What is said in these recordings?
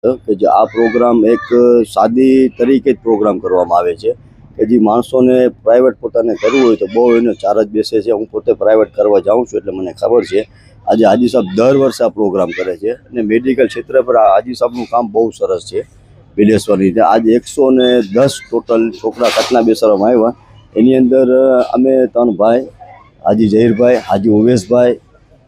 કે જે આ પ્રોગ્રામ એક સાદી તરીકે જ પ્રોગ્રામ કરવામાં આવે છે કે જે માણસોને પ્રાઇવેટ પોતાને કરવું હોય તો બહુ એને ચાર્જ બેસે છે. હું પોતે પ્રાઇવેટ કરવા જાઉં છું એટલે મને ખબર છે. આજે હાજી સાહેબ દર વર્ષે આ પ્રોગ્રામ કરે છે અને મેડિકલ ક્ષેત્ર પર આ હાજી સાહેબનું કામ બહુ સરસ છે. બિલેશ્વરની રીતે આજે 110 ટોટલ છોકરા કટના બેસાડવામાં આવ્યા. એની અંદર અમે 3 ભાઈ હાજી ઝહીરભાઈ, હાજી ઉવેશભાઈ,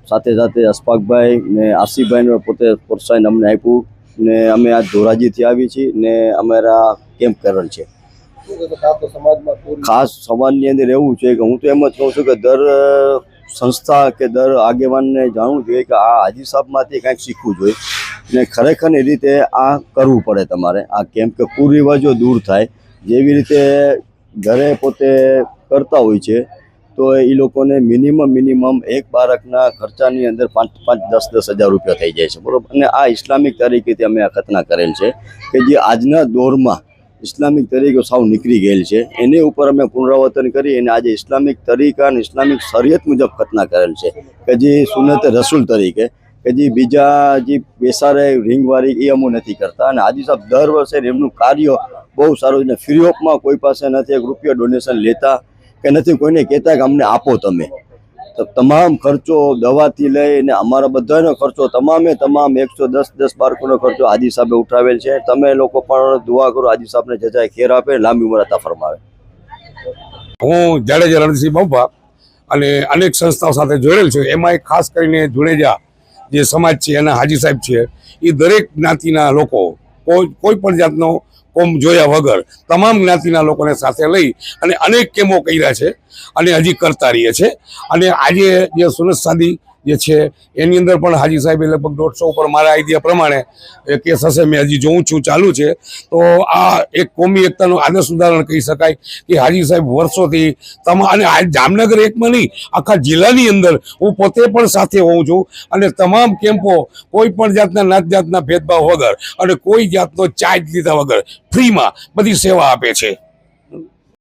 સાથે સાથે અશફાકભાઈ ને આસિફભાઈને પોતે પ્રોત્સાહન અમને આપ્યું ને અમે આ ધોરાજીથી આવી છીએ ને અમારા કેમ્પ કરેલ છે. ખાસ સમાજની અંદર એવું છે કે હું તો એમ જ કહું છું કે દર સંસ્થા કે દર આગેવાનને જાણવું જોઈએ કે આ હાજી સાહેબમાંથી કંઈક શીખવું જોઈએ ને ખરેખરની રીતે આ કરવું પડે તમારે આ કેમ્પ કે કુરિવાજો દૂર થાય. જેવી રીતે ઘરે પોતે કરતા હોય છે તો એ લોકોને મિનિમમ એક બાળકના ખર્ચાની અંદર 5-10 હજાર રૂપિયા થઈ જાય છે, બરાબર. અને આ ઇસ્લામિક તરીકેથી અમે આ ખતના કરેલ છે કે જે આજના દોરમાં ઇસ્લામિક તરીકે સાવ નીકળી ગયેલ છે. એની ઉપર અમે પુનરાવર્તન કરી અને આજે ઇસ્લામિક તરીકા અને ઇસ્લામિક શરિયત મુજબ ખતના કરેલ છે કે જે સુન્નત રસૂલ તરીકે કે જે બીજા જે બેસારે રિંગવાળી એ અમું નથી કરતા. અને હાજી સાહેબ દર વર્ષે એમનું કાર્ય બહુ સારું છે. ફ્રી ઓફમાં કોઈ પાસે નથી 1 રૂપિયા ડોનેશન લેતા કે નથી કોઈને કહેતા કે અમને આપો તમે. તો તમામ ખર્ચો દવાથી લઈને અમારા બધાનો ખર્ચો તમામ 110 બાળકોનો ખર્ચો હાજી સાહેબે ઉઠાવેલ છે. તમે લોકો પણ દુઆ કરો હાજી સાહેબને જજાય ખેર આપે, લાંબી ઉંમર અતા ફરમાવે. હું જાડેજા રણસિંહ બાપા અને અનેક સંસ્થાઓ સાથે જોડેલ છું. એમાં એક ખાસ કરીને જુનેજા જે સમાજ છે એના હાજી સાહેબ છે એ દરેક જ્ઞાતિના લોકો કોઈ પણ જાતનો કોમ જોયા વગર તમામ જ્ઞાતિના લોકોને સાથે લઈ અને અનેક કેમ્પો કર્યા છે અને હજી કરતા રહીએ છે. અને આજે જે સુનત સાદી જે છે એની અંદર પણ હાજી સાહેબે લગભગ 150 ઉપર મારા આઈડિયા પ્રમાણે કેસ હશે, મેં હજી જોઉં છું ચાલુ છે. તો આ એક કોમી એકતાનું આદર્શ ઉદાહરણ કહી શકાય કે હાજી સાહેબ વર્ષોથી અને જામનગર એકમાં નહીં આખા જિલ્લાની અંદર હું પોતે પણ સાથે હોઉં છું અને તમામ કેમ્પો કોઈ પણ જાતના નાત જાતના ભેદભાવ વગર અને કોઈ જાતનો ચાર્જ લીધા વગર ફ્રીમાં બધી સેવા આપે છે.